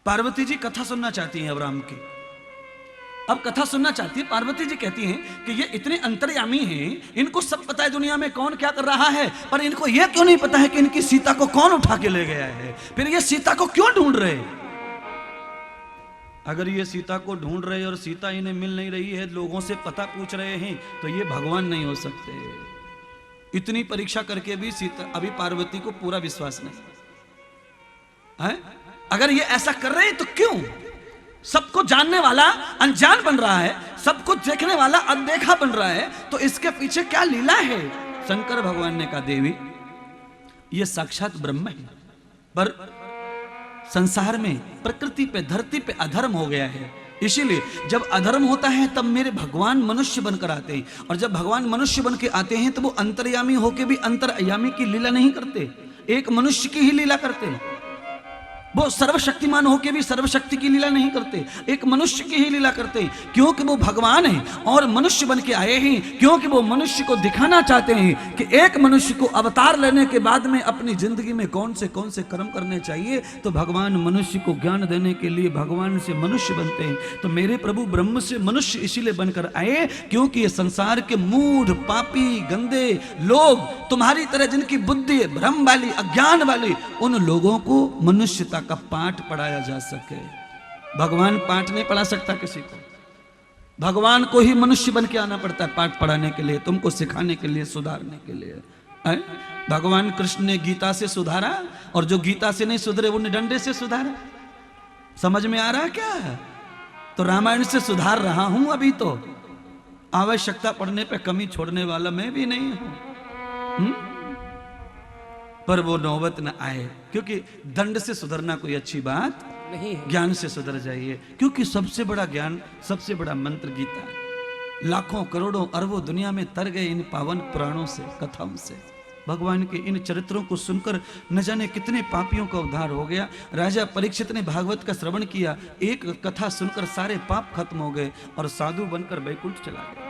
पार्वती जी कथा सुनना चाहती हैं अवराम की। अब कथा सुनना चाहती है, पार्वती जी कहती हैं कि ये इतने अंतर्यामी हैं, इनको सब पता है दुनिया में कौन क्या कर रहा है, पर इनको ये क्यों नहीं पता है कि इनकी सीता को कौन उठा के ले गया है, फिर ये सीता को क्यों ढूंढ रहे। अगर ये सीता को ढूंढ रहे और सीता इन्हें मिल नहीं रही है, लोगों से पता पूछ रहे हैं, तो ये भगवान नहीं हो सकते। इतनी परीक्षा करके भी सीता अभी पार्वती को पूरा विश्वास नहीं है। अगर ये ऐसा कर रहे हैं तो क्यों? सबको जानने वाला अनजान बन रहा है, सब कुछ देखने वाला अनदेखा बन रहा है, तो इसके पीछे क्या लीला है? शंकर भगवान ने कहा देवी ये साक्षात ब्रह्म है, पर संसार में प्रकृति पे धरती पे अधर्म हो गया है, इसीलिए जब अधर्म होता है तब मेरे भगवान मनुष्य बनकर आते हैं, और जब भगवान मनुष्य बन के आते हैं तो वो अंतर्यामी होके भी अंतर्यामी की लीला नहीं करते, एक मनुष्य की ही लीला करते हैं। वो सर्वशक्तिमान होके भी सर्वशक्ति की लीला नहीं करते, एक मनुष्य की ही लीला करते हैं, क्योंकि वो भगवान हैं और मनुष्य बन के आए हैं, क्योंकि वो मनुष्य को दिखाना चाहते हैं कि एक मनुष्य को अवतार लेने के बाद में अपनी जिंदगी में कौन से कर्म करने चाहिए। तो भगवान मनुष्य को ज्ञान देने के लिए भगवान से मनुष्य बनते हैं। तो मेरे प्रभु ब्रह्म से मनुष्य इसीलिए बनकर आए क्योंकि ये संसार के मूढ़ पापी गंदे लोग, तुम्हारी तरह जिनकी बुद्धि भ्रम वाली अज्ञान वाली, उन लोगों को मनुष्यता का पाठ पढ़ाया जा सके। भगवान पाठ नहीं पढ़ा सकता किसी को, भगवान को ही मनुष्य बन के आना पड़ता है पाठ पढ़ाने के लिए, तुमको सिखाने के लिए, सुधारने के लिए। भगवान कृष्ण ने गीता से सुधारा, और जो गीता से नहीं सुधरे वो डंडे से सुधारा। समझ में आ रहा है क्या? तो रामायण से सुधार रहा हूं अभी, तो आवश्यकता पड़ने पे कमी छोड़ने वाला मैं भी नहीं हूं। पर वो नौबत न आए, क्योंकि दंड से सुधरना कोई अच्छी बात नहीं है, ज्ञान से सुधर जाइए, क्योंकि सबसे बड़ा ज्ञान, सबसे बड़ा मंत्र गीता है। लाखों करोड़ों अरबों दुनिया में तर गए इन पावन पुराणों से, कथाओं से। भगवान के इन चरित्रों को सुनकर न जाने कितने पापियों का उद्धार हो गया। राजा परीक्षित ने भागवत का श्रवण किया, एक कथा सुनकर सारे पाप खत्म हो गए और साधु बनकर बैकुंठ चला गया।